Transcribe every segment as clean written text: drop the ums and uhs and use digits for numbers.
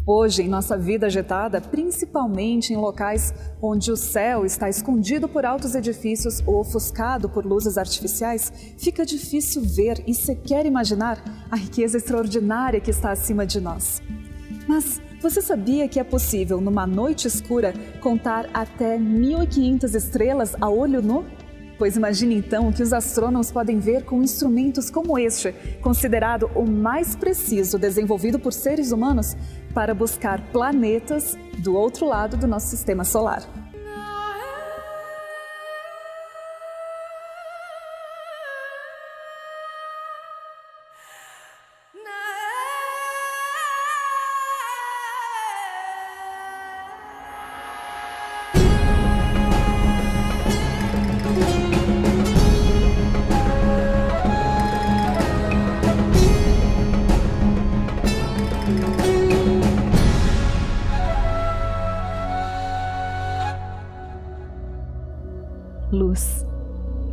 Hoje, em nossa vida agitada, principalmente em locais onde o céu está escondido por altos edifícios ou ofuscado por luzes artificiais, fica difícil ver e sequer imaginar a riqueza extraordinária que está acima de nós. Mas você sabia que é possível, numa noite escura, contar até 1.500 estrelas a olho nu? Pois imagine então o que os astrônomos podem ver com instrumentos como este, considerado o mais preciso desenvolvido por seres humanos para buscar planetas do outro lado do nosso sistema solar. Luz,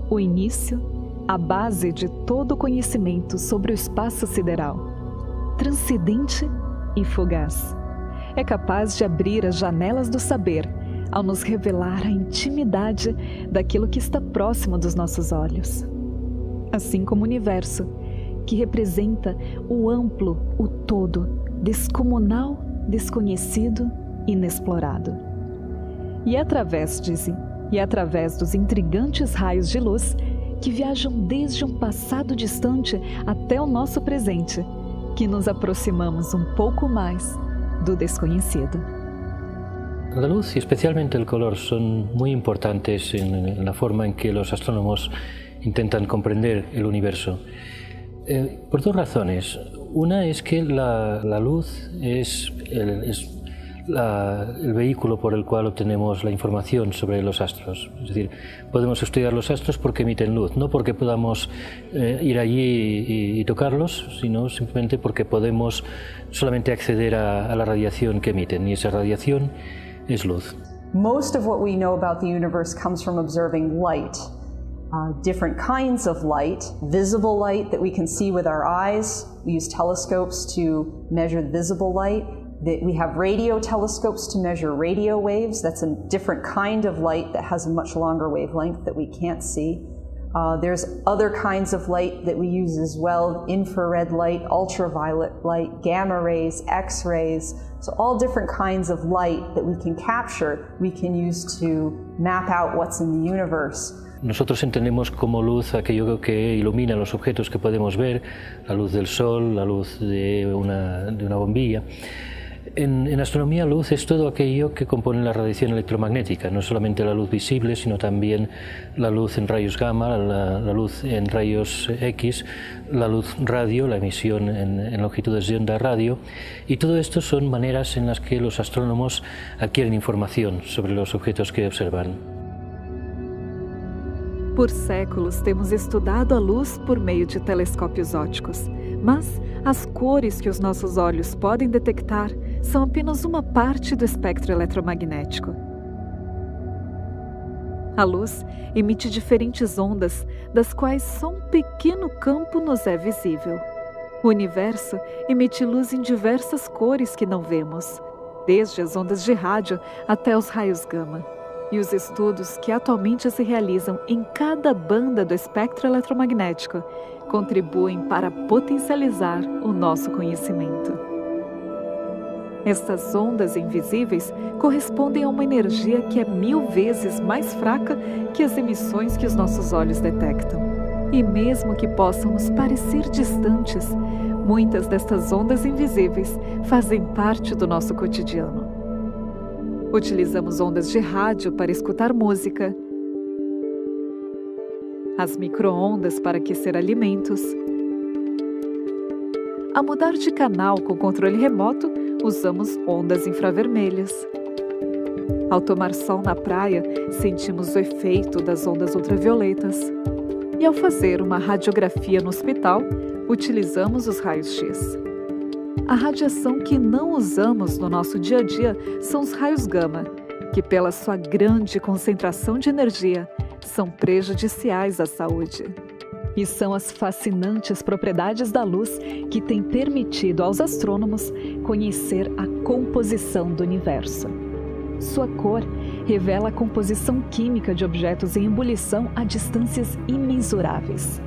o início, a base de todo o conhecimento sobre o espaço sideral, transcendente e fugaz. É capaz de abrir as janelas do saber ao nos revelar a intimidade daquilo que está próximo dos nossos olhos. Assim como o universo, que representa o amplo, o todo, descomunal, desconhecido, inexplorado. E é através dos intrigantes raios de luz que viajam desde um passado distante até o nosso presente, que nos aproximamos um pouco mais do desconhecido. La luz y especialmente el color son muy importantes en la forma en que los astrónomos intentan comprender el universo. Por dos razones. Una es que la luz es el vehículo por el cual obtenemos la información sobre los astros. Es decir, podemos estudiar los astros porque emiten luz, no porque podamos ir allí y tocarlos, sino simplemente porque podemos solamente acceder a la radiación que emiten, y esa radiación es luz. Most of what we know about the universe comes from observing light. Different kinds of light, visible light that we can see with our eyes. We use telescopes to measure visible light. We have radio telescopes to measure radio waves. That's a different kind of light that has a much longer wavelength that we can't see. There's other kinds of light that we use as well, infrared light, ultraviolet light, gamma rays, X-rays. So all different kinds of light that we can capture, we can use to map out what's in the universe. Nosotros entendemos como luz aquello que ilumina los objetos que podemos ver, la luz del sol, la luz de una bombilla. En astronomía, luz es todo aquello que compone la radiación electromagnética, no solamente la luz visible, sino también la luz en rayos gamma, la luz en rayos X, la luz radio, la emisión en longitudes de onda radio, y todo esto son maneras en las que los astrónomos adquieren información sobre los objetos que observan. Por séculos temos estudado a luz por meio de telescópios ópticos, mas as cores que os nossos olhos podem detectar são apenas uma parte do espectro eletromagnético. A luz emite diferentes ondas, das quais só um pequeno campo nos é visível. O universo emite luz em diversas cores que não vemos, desde as ondas de rádio até os raios gama. E os estudos que atualmente se realizam em cada banda do espectro eletromagnético contribuem para potencializar o nosso conhecimento. Estas ondas invisíveis correspondem a uma energia que é 1000 vezes mais fraca que as emissões que os nossos olhos detectam. E mesmo que possam nos parecer distantes, muitas destas ondas invisíveis fazem parte do nosso cotidiano. Utilizamos ondas de rádio para escutar música, as micro-ondas para aquecer alimentos. Ao mudar de canal com controle remoto, usamos ondas infravermelhas. Ao tomar sol na praia, sentimos o efeito das ondas ultravioletas. E ao fazer uma radiografia no hospital, utilizamos os raios-X. A radiação que não usamos no nosso dia a dia são os raios gama, que pela sua grande concentração de energia, são prejudiciais à saúde. E são as fascinantes propriedades da luz que têm permitido aos astrônomos conhecer a composição do universo. Sua cor revela a composição química de objetos em ebulição a distâncias imensuráveis.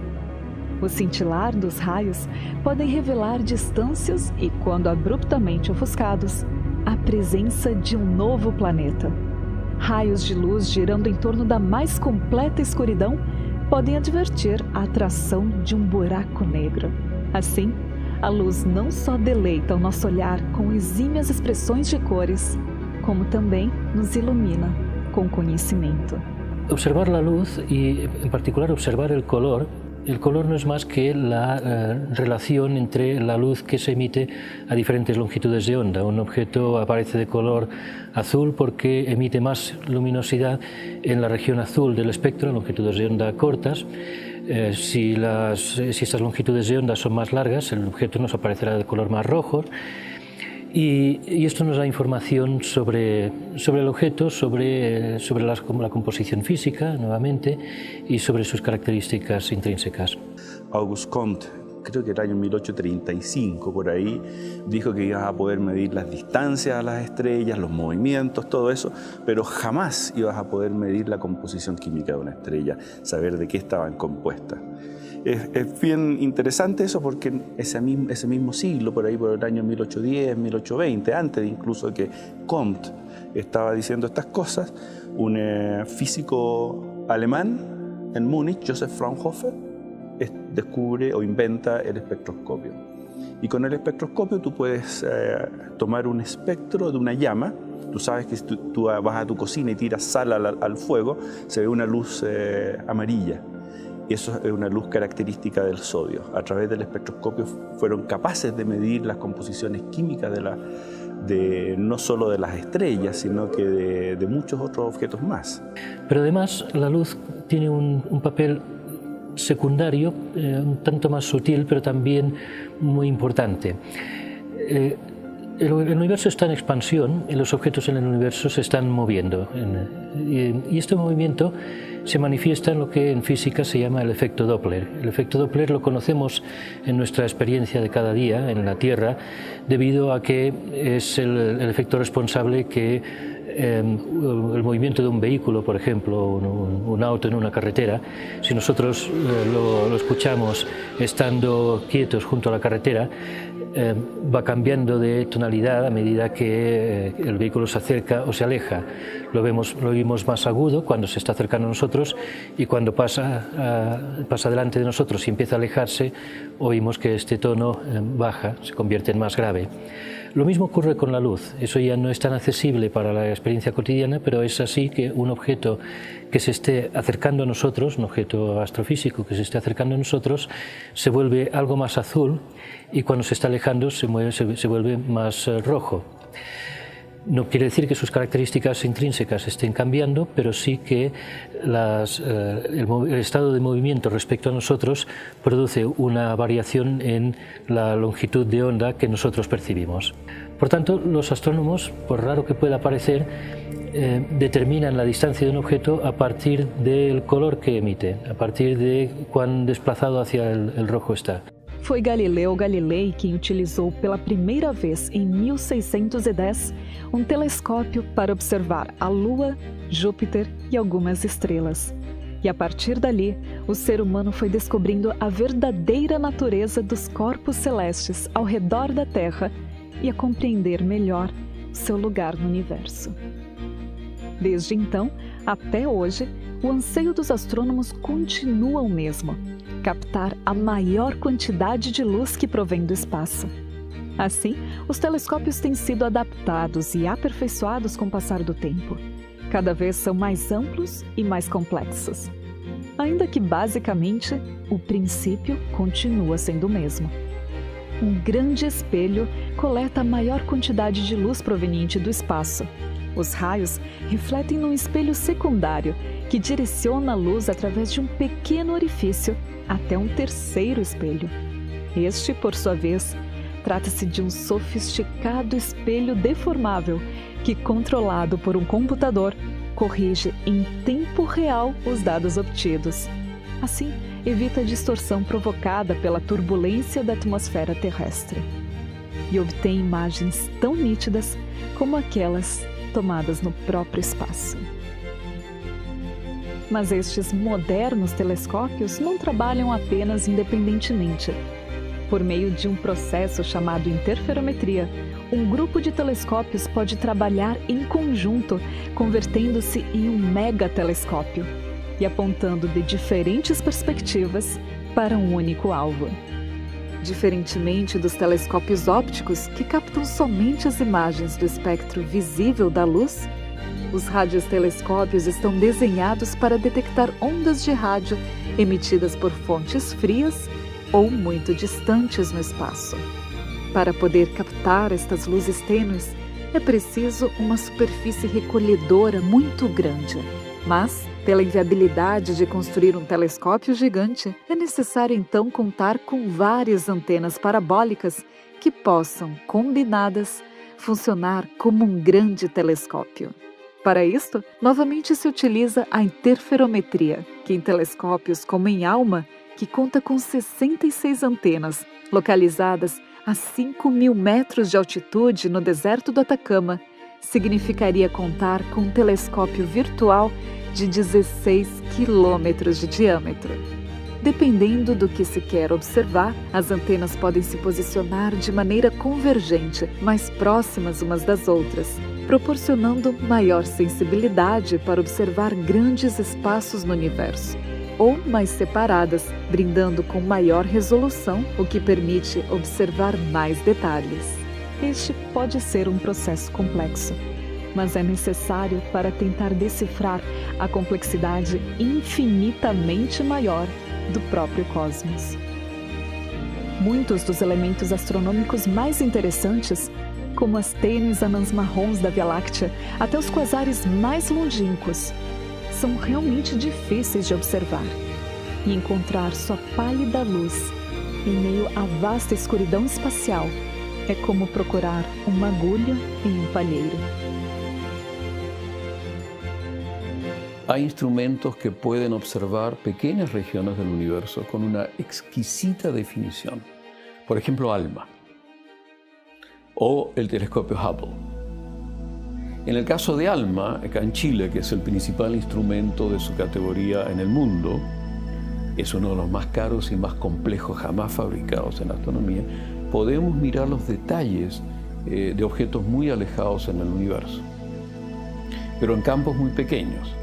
O cintilar dos raios podem revelar distâncias e, quando abruptamente ofuscados, a presença de um novo planeta. Raios de luz girando em torno da mais completa escuridão podem advertir a atração de um buraco negro. Assim, a luz não só deleita o nosso olhar com exímias expressões de cores, como também nos ilumina com conhecimento. Observar la luz y en particular observar el color no es más que la relación entre la luz que se emite a diferentes longitudes de onda. Un objeto aparece de color azul porque emite más luminosidad en la región azul del espectro, longitudes de onda cortas. Si estas longitudes de onda son más largas, el objeto nos aparecerá de color más rojo. Y esto nos da información sobre el objeto, sobre la composición física, nuevamente, y sobre sus características intrínsecas. Auguste Comte, creo que el año 1835, por ahí, dijo que ibas a poder medir las distancias a las estrellas, los movimientos, todo eso, pero jamás ibas a poder medir la composición química de una estrella, saber de qué estaban compuestas. Es bien interesante eso porque en ese mismo siglo, por ahí por el año 1810, 1820, antes incluso de que Comte estaba diciendo estas cosas, un físico alemán en Múnich, Joseph Fraunhofer, descubre o inventa el espectroscopio. Y con el espectroscopio tú puedes tomar un espectro de una llama. Tú sabes que si tú vas a tu cocina y tiras sal al fuego, se ve una luz amarilla. Y eso es una luz característica del sodio. A través del espectroscopio fueron capaces de medir las composiciones químicas no solo de las estrellas, sino que de muchos otros objetos más. Pero además la luz tiene un papel secundario, un tanto más sutil, pero también muy importante. El universo está en expansión y los objetos en el universo se están moviendo. Y este movimiento se manifiesta en lo que en física se llama el efecto Doppler. El efecto Doppler lo conocemos en nuestra experiencia de cada día en la Tierra, debido a que es el efecto responsable que el movimiento de un vehículo, por ejemplo, un auto en una carretera, si nosotros lo escuchamos estando quietos junto a la carretera, va cambiando de tonalidad a medida que el vehículo se acerca o se aleja. Lo oímos más agudo cuando se está acercando a nosotros, y cuando pasa delante de nosotros y empieza a alejarse, oímos que este tono baja, se convierte en más grave. Lo mismo ocurre con la luz. Eso ya no es tan accesible para la experiencia cotidiana, pero es así que un objeto que se esté acercando a nosotros, un objeto astrofísico que se esté acercando a nosotros, se vuelve algo más azul, y cuando se está alejando se vuelve más rojo. No quiere decir que sus características intrínsecas estén cambiando, pero sí que el estado de movimiento respecto a nosotros produce una variación en la longitud de onda que nosotros percibimos. Por tanto, los astrónomos, por raro que pueda parecer, determinan la distancia de un objeto a partir del color que emite, a partir de cuán desplazado hacia el rojo está. Foi Galileu Galilei quem utilizou pela primeira vez em 1610 um telescópio para observar a Lua, Júpiter e algumas estrelas. E a partir dali, o ser humano foi descobrindo a verdadeira natureza dos corpos celestes ao redor da Terra e a compreender melhor seu lugar no universo. Desde então, até hoje, o anseio dos astrônomos continua o mesmo: captar a maior quantidade de luz que provém do espaço. Assim, os telescópios têm sido adaptados e aperfeiçoados com o passar do tempo. Cada vez são mais amplos e mais complexos. Ainda que, basicamente, o princípio continua sendo o mesmo. Um grande espelho coleta a maior quantidade de luz proveniente do espaço. Os raios refletem num espelho secundário que direciona a luz através de um pequeno orifício até um terceiro espelho. Este, por sua vez, trata-se de um sofisticado espelho deformável que, controlado por um computador, corrige em tempo real os dados obtidos. Assim, evita a distorção provocada pela turbulência da atmosfera terrestre e obtém imagens tão nítidas como aquelas tomadas no próprio espaço. Mas estes modernos telescópios não trabalham apenas independentemente. Por meio de um processo chamado interferometria, um grupo de telescópios pode trabalhar em conjunto, convertendo-se em um megatelescópio e apontando de diferentes perspectivas para um único alvo. Diferentemente dos telescópios ópticos, que captam somente as imagens do espectro visível da luz, os radiotelescópios estão desenhados para detectar ondas de rádio emitidas por fontes frias ou muito distantes no espaço. Para poder captar estas luzes tênues, é preciso uma superfície recolhedora muito grande. Mas, pela inviabilidade de construir um telescópio gigante, é necessário então contar com várias antenas parabólicas que possam, combinadas, funcionar como um grande telescópio. Para isto, novamente se utiliza a interferometria, que em telescópios como em ALMA, que conta com 66 antenas, localizadas a 5.000 metros de altitude no deserto do Atacama, significaria contar com um telescópio virtual de 16 quilômetros de diâmetro. Dependendo do que se quer observar, as antenas podem se posicionar de maneira convergente, mais próximas umas das outras, proporcionando maior sensibilidade para observar grandes espaços no universo, ou mais separadas, brindando com maior resolução, o que permite observar mais detalhes. Este pode ser um processo complexo, mas é necessário para tentar decifrar a complexidade infinitamente maior do próprio cosmos. Muitos dos elementos astronômicos mais interessantes, como as tênues anãs marrons da Via Láctea até os quasares mais longínquos, são realmente difíceis de observar, e encontrar sua pálida luz em meio à vasta escuridão espacial é como procurar uma agulha em um palheiro. Hay instrumentos que pueden observar pequeñas regiones del universo con una exquisita definición. Por ejemplo, ALMA o el telescopio Hubble. En el caso de ALMA, acá en Chile, que es el principal instrumento de su categoría en el mundo, es uno de los más caros y más complejos jamás fabricados en la astronomía, podemos mirar los detalles de objetos muy alejados en el universo, pero en campos muy pequeños.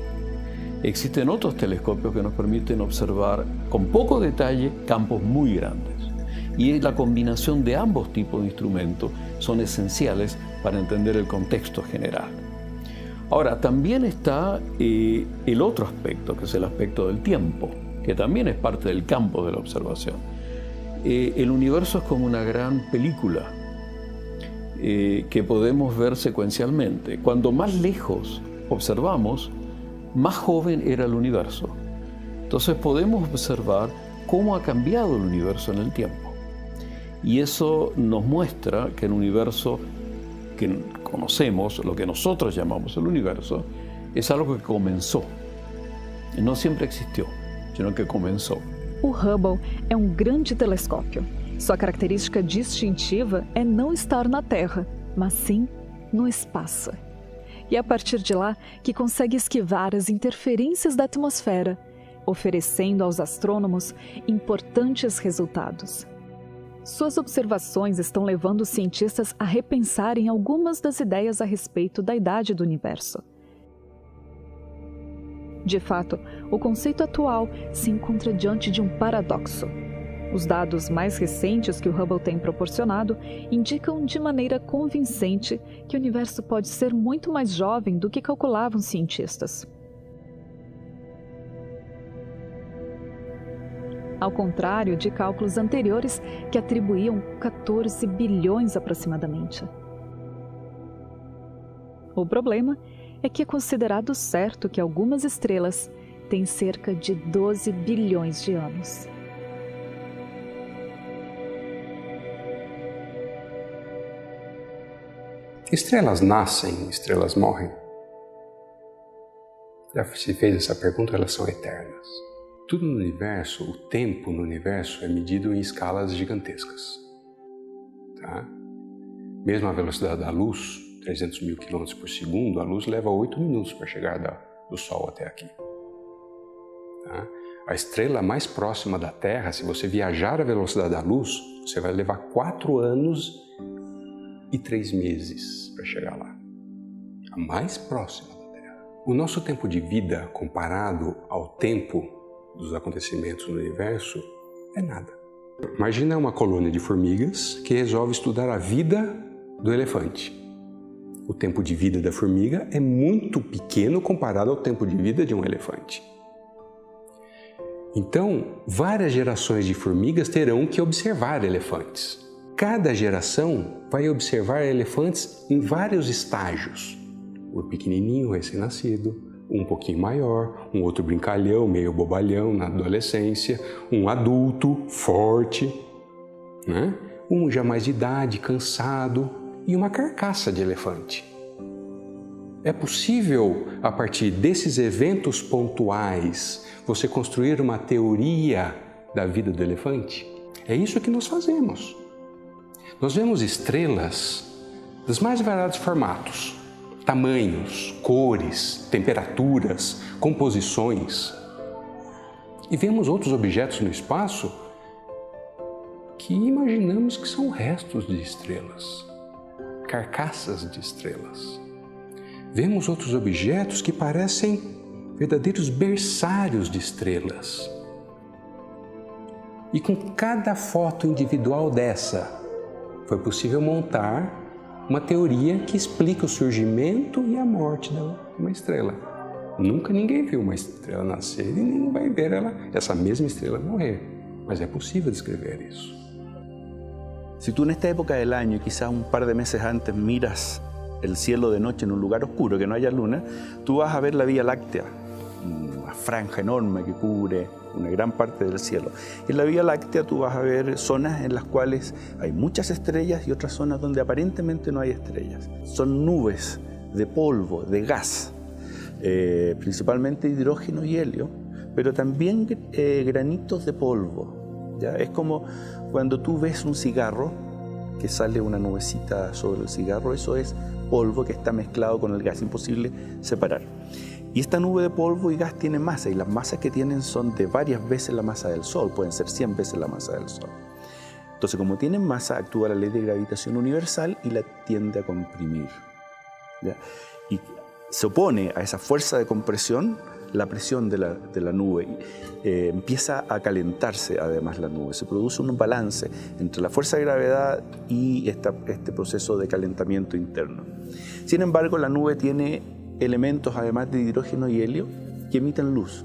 Existen otros telescopios que nos permiten observar con poco detalle campos muy grandes. Y la combinación de ambos tipos de instrumentos son esenciales para entender el contexto general. Ahora, también está el otro aspecto, que es el aspecto del tiempo, que también es parte del campo de la observación. El universo es como una gran película que podemos ver secuencialmente. Cuando más lejos observamos, más joven era el universo. Entonces podemos observar cómo ha cambiado el universo en el tiempo. Y eso nos muestra que el universo que conocemos, lo que nosotros llamamos el universo, es algo que comenzó. No siempre existió, sino que comenzó. O Hubble é um grande telescópio. Sua característica distintiva é não estar na Terra, mas sim no espaço. E é a partir de lá que consegue esquivar as interferências da atmosfera, oferecendo aos astrônomos importantes resultados. Suas observações estão levando os cientistas a repensarem algumas das ideias a respeito da idade do universo. De fato, o conceito atual se encontra diante de um paradoxo. Os dados mais recentes que o Hubble tem proporcionado indicam de maneira convincente que o universo pode ser muito mais jovem do que calculavam os cientistas. Ao contrário de cálculos anteriores que atribuíam 14 bilhões aproximadamente. O problema é que é considerado certo que algumas estrelas têm cerca de 12 bilhões de anos. Estrelas nascem, estrelas morrem. Já se fez essa pergunta, elas são eternas. Tudo no universo, o tempo no universo é medido em escalas gigantescas. Tá? Mesmo a velocidade da luz, 300 mil quilômetros por segundo, a luz leva 8 minutos para chegar do Sol até aqui. Tá? A estrela mais próxima da Terra, se você viajar à velocidade da luz, você vai levar 4 anos e 3 meses para chegar lá. A mais próxima da Terra. O nosso tempo de vida, comparado ao tempo dos acontecimentos no universo, é nada. Imagina uma colônia de formigas que resolve estudar a vida do elefante. O tempo de vida da formiga é muito pequeno comparado ao tempo de vida de um elefante. Então, várias gerações de formigas terão que observar elefantes. Cada geração vai observar elefantes em vários estágios. O pequenininho, recém-nascido, um pouquinho maior, um outro brincalhão, meio bobalhão na adolescência, um adulto, forte, né? Um já mais de idade, cansado e uma carcaça de elefante. É possível, a partir desses eventos pontuais, você construir uma teoria da vida do elefante? É isso que nós fazemos. Nós vemos estrelas dos mais variados formatos, tamanhos, cores, temperaturas, composições. E vemos outros objetos no espaço que imaginamos que são restos de estrelas, carcaças de estrelas. Vemos outros objetos que parecem verdadeiros berçários de estrelas. E com cada foto individual dessa, foi possível montar uma teoria que explica o surgimento e a morte de uma estrela. Nunca ninguém viu uma estrela nascer e nem vai ver essa mesma estrela morrer. Mas é possível descrever isso. Si tú en esta época del año y quizás un par de meses antes miras el cielo de noche en un lugar oscuro, que no haya luna, tú vas a ver la Vía Láctea, una franja enorme que cubre una gran parte del cielo. Y en la Vía Láctea tú vas a ver zonas en las cuales hay muchas estrellas y otras zonas donde aparentemente no hay estrellas. Son nubes de polvo, de gas, principalmente hidrógeno y helio, pero también granitos de polvo. ¿Ya? Es como cuando tú ves un cigarro, que sale una nubecita sobre el cigarro, eso es polvo que está mezclado con el gas, imposible separar. Y esta nube de polvo y gas tiene masa, y las masas que tienen son de varias veces la masa del Sol, pueden ser 100 veces la masa del Sol. Entonces, como tienen masa, actúa la ley de gravitación universal y la tiende a comprimir. ¿Ya? Y se opone a esa fuerza de compresión la presión de la nube. Empieza a calentarse además la nube. Se produce un balance entre la fuerza de gravedad y este proceso de calentamiento interno. Sin embargo, la nube tiene elementos además de hidrógeno y helio que emiten luz.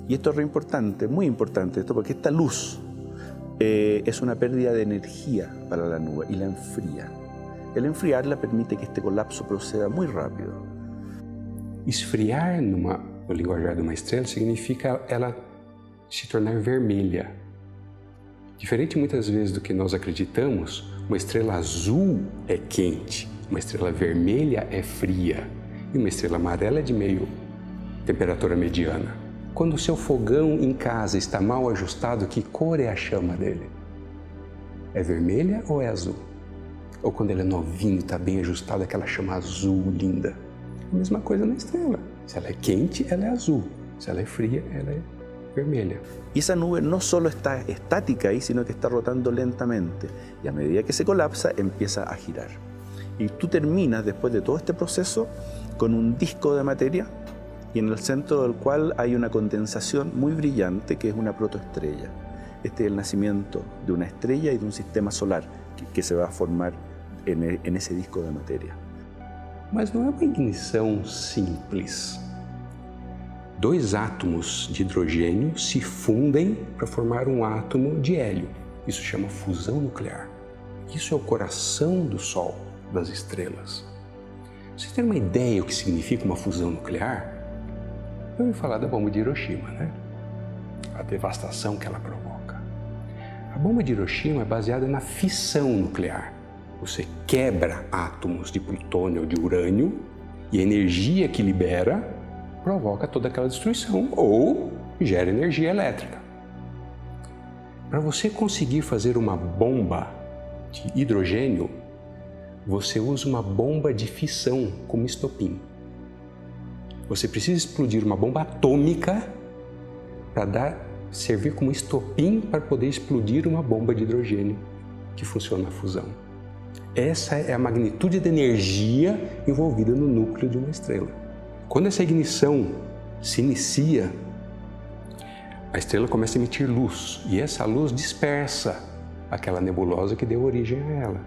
Y esto es re importante, muy importante esto, porque esta luz es una pérdida de energía para la nube y la enfría. El enfriarla permite que este colapso proceda muy rápido. Esfriar no linguajar de uma estrela significa ela se tornar vermelha. Diferente muitas vezes do que nós acreditamos, uma estrela azul é quente, uma estrela vermelha é fria e uma estrela amarela é de meio temperatura mediana. Quando o seu fogão em casa está mal ajustado, que cor é a chama dele? É vermelha ou é azul? Ou quando ele é novinho, está bem ajustado, aquela chama azul linda? A mesma coisa na estrela. Se ela é quente, ela é azul. Se ela é fria, ela é vermelha. Y esa nube no solo está estática ahí, sino que está rotando lentamente. Y a medida que se colapsa, empieza a girar. Y tú terminas, después de todo este proceso, con un disco de materia, y en el centro del cual hay una condensación muy brillante, que es una protoestrella. Este es el nacimiento de una estrella y de un sistema solar que se va a formar en ese disco de materia. Mas não é uma ignição simples. 2 átomos de hidrogênio se fundem para formar um átomo de hélio. Isso chama fusão nuclear. Isso é o coração do Sol, das estrelas. Você tem uma ideia do que significa uma fusão nuclear? Eu ouvi falar da bomba de Hiroshima, né? A devastação que ela provoca. A bomba de Hiroshima é baseada na fissão nuclear. Você quebra átomos de plutônio ou de urânio e a energia que libera provoca toda aquela destruição ou gera energia elétrica. Para você conseguir fazer uma bomba de hidrogênio, você usa uma bomba de fissão como estopim. Você precisa explodir uma bomba atômica para servir como estopim para poder explodir uma bomba de hidrogênio que funciona na fusão. Essa é a magnitude de energia envolvida no núcleo de uma estrela. Quando essa ignição se inicia, a estrela começa a emitir luz e essa luz dispersa aquela nebulosa que deu origem a ela.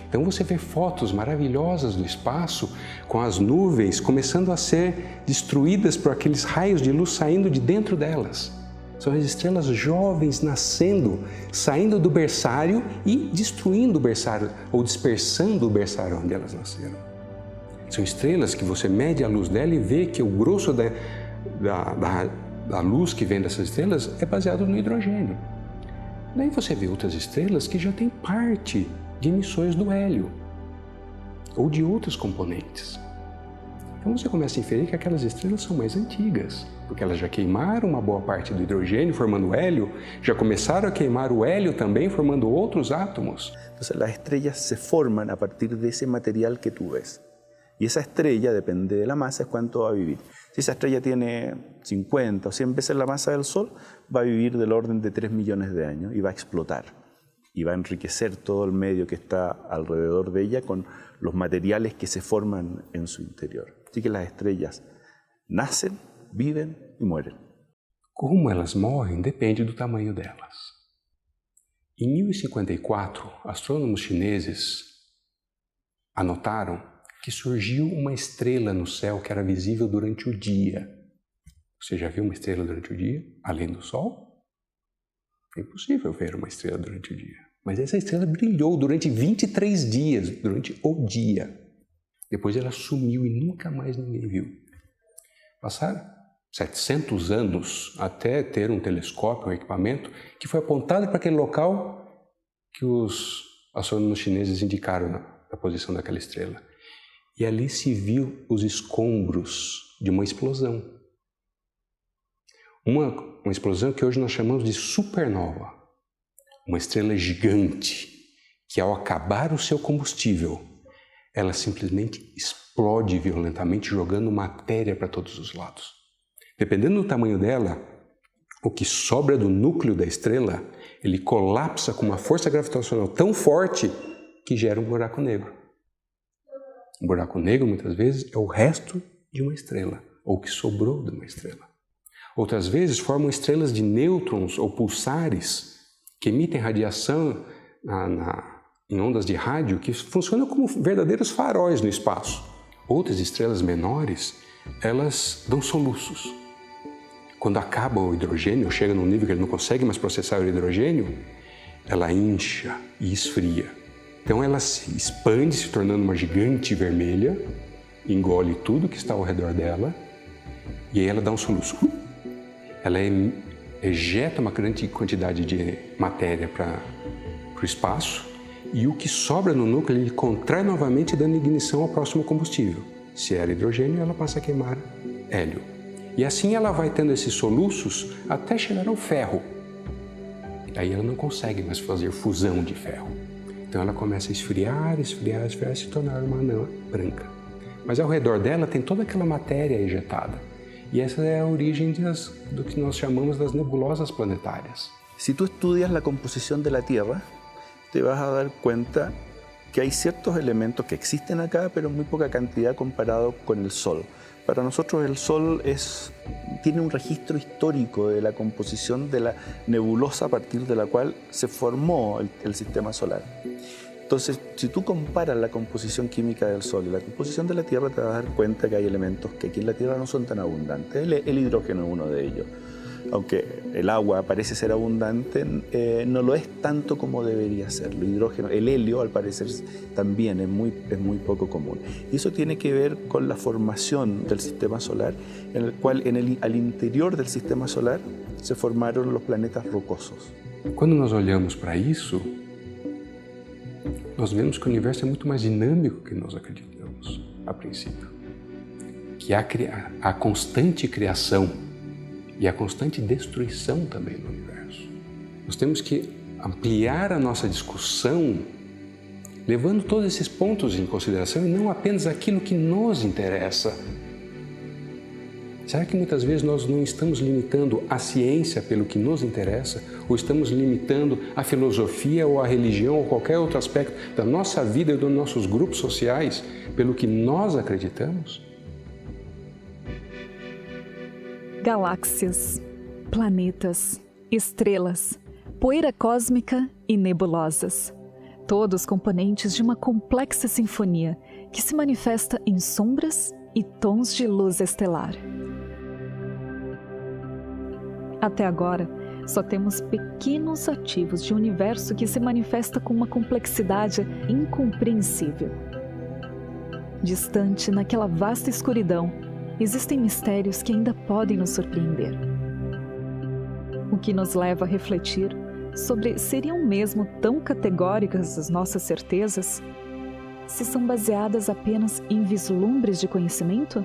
Então você vê fotos maravilhosas do espaço com as nuvens começando a ser destruídas por aqueles raios de luz saindo de dentro delas. São as estrelas jovens nascendo, saindo do berçário e destruindo o berçário ou dispersando o berçário onde elas nasceram. São estrelas que você mede a luz dela e vê que o grosso da luz que vem dessas estrelas é baseado no hidrogênio. Daí você vê outras estrelas que já têm parte de emissões do hélio ou de outros componentes. Então você começa a inferir que aquelas estrelas são mais antigas, porque elas já queimaram uma boa parte do hidrogênio formando hélio, já começaram a queimar o hélio também formando outros átomos. Entonces las estrellas se forman a partir de ese material que tú ves. Y esa estrella, depende de la masa, es cuánto va a vivir. Si esa estrella tiene 50 o 100 veces la masa del Sol, va a vivir del orden de 3 millones de años y va a explotar. Y va a enriquecer todo el medio que está alrededor de ella con los materiales que se forman en su interior. Así que las estrellas nacen, viven y mueren. Como elas morrem depende do tamanho delas. Em 1054, astrônomos chineses anotaram que surgiu uma estrela no céu que era visível durante o dia. Você já viu uma estrela durante o dia, além do Sol? É impossível ver uma estrela durante o dia. Mas essa estrela brilhou durante 23 dias, durante o dia. Depois ela sumiu e nunca mais ninguém viu. Passaram 700 anos até ter um telescópio, um equipamento, que foi apontado para aquele local que os astrônomos chineses indicaram a posição daquela estrela. E ali se viu os escombros de uma explosão. Uma explosão que hoje nós chamamos de supernova. Uma estrela gigante que, ao acabar o seu combustível, ela simplesmente explode violentamente, jogando matéria para todos os lados. Dependendo do tamanho dela, o que sobra do núcleo da estrela, ele colapsa com uma força gravitacional tão forte que gera um buraco negro. Um buraco negro, muitas vezes, é o resto de uma estrela, ou o que sobrou de uma estrela. Outras vezes formam estrelas de nêutrons ou pulsares que emitem radiação em ondas de rádio que funcionam como verdadeiros faróis no espaço. Outras estrelas menores, elas dão soluços. Quando acaba o hidrogênio, chega num nível que ele não consegue mais processar o hidrogênio, ela incha e esfria. Então ela se expande, se tornando uma gigante vermelha, engole tudo que está ao redor dela e aí ela dá um soluço. Ela ejeta uma grande quantidade de matéria para o espaço e o que sobra no núcleo ele contrai novamente, dando ignição ao próximo combustível. Se era hidrogênio, ela passa a queimar hélio. E assim ela vai tendo esses soluços até chegar ao ferro. Aí ela não consegue mais fazer fusão de ferro. Então ela começa a esfriar, esfriar, esfriar e se tornar uma anã branca. Mas ao redor dela tem toda aquela matéria ejetada. E essa é a origem do que nós chamamos das nebulosas planetárias. Si tú estudias la composición de la Tierra, te vas a dar cuenta que hay ciertos elementos que existen acá, pero en muy poca cantidad comparado con el Sol. Para nosotros el Sol tiene un registro histórico de la composición de la nebulosa a partir de la cual se formó el sistema solar. Entonces, si tú comparas la composición química del Sol y la composición de la Tierra, te vas a dar cuenta que hay elementos que aquí en la Tierra no son tan abundantes. El hidrógeno es uno de ellos. Aunque el agua parece ser abundante, no lo es tanto como debería ser. El hidrógeno, el helio, al parecer, también es muy poco común. Y eso tiene que ver con la formación del sistema solar, en el cual al interior del sistema solar se formaron los planetas rocosos. Quando nós olhamos para isso, nós vemos que o universo é muito mais dinâmico que nós acreditamos a princípio. Que há a constante criação e a constante destruição também do universo. Nós temos que ampliar a nossa discussão, levando todos esses pontos em consideração e não apenas aquilo que nos interessa. Será que muitas vezes nós não estamos limitando a ciência pelo que nos interessa? Ou estamos limitando a filosofia ou a religião ou qualquer outro aspecto da nossa vida e dos nossos grupos sociais pelo que nós acreditamos? Galáxias, planetas, estrelas, poeira cósmica e nebulosas. Todos componentes de uma complexa sinfonia que se manifesta em sombras e tons de luz estelar. Até agora, só temos pequenos ativos de um universo que se manifesta com uma complexidade incompreensível. Distante, naquela vasta escuridão, existem mistérios que ainda podem nos surpreender. O que nos leva a refletir sobre seriam mesmo tão categóricas as nossas certezas se são baseadas apenas em vislumbres de conhecimento?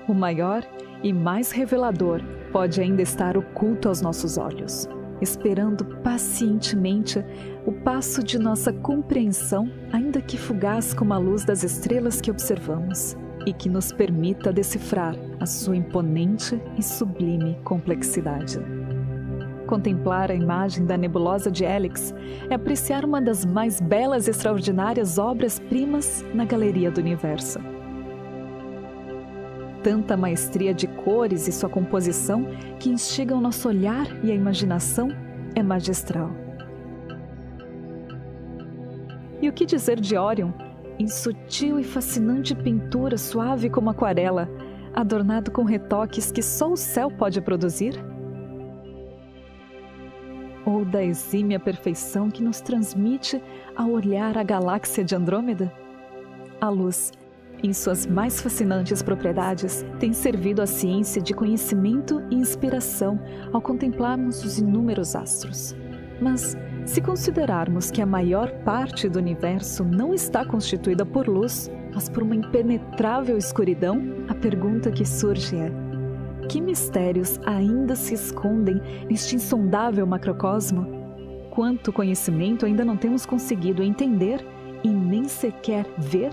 O maior e mais revelador pode ainda estar oculto aos nossos olhos, esperando pacientemente o passo de nossa compreensão, ainda que fugaz como a luz das estrelas que observamos, e que nos permita decifrar a sua imponente e sublime complexidade. Contemplar a imagem da nebulosa de Helix é apreciar uma das mais belas e extraordinárias obras-primas na galeria do universo. Tanta maestria de cores e sua composição que instigam nosso olhar e a imaginação é magistral. E o que dizer de Órion, em sutil e fascinante pintura suave como aquarela, adornado com retoques que só o céu pode produzir? Ou da exímia perfeição que nos transmite ao olhar a galáxia de Andrômeda? A luz, em suas mais fascinantes propriedades, tem servido à ciência de conhecimento e inspiração ao contemplarmos os inúmeros astros. Mas, se considerarmos que a maior parte do universo não está constituída por luz, mas por uma impenetrável escuridão, a pergunta que surge é: que mistérios ainda se escondem neste insondável macrocosmo? Quanto conhecimento ainda não temos conseguido entender e nem sequer ver?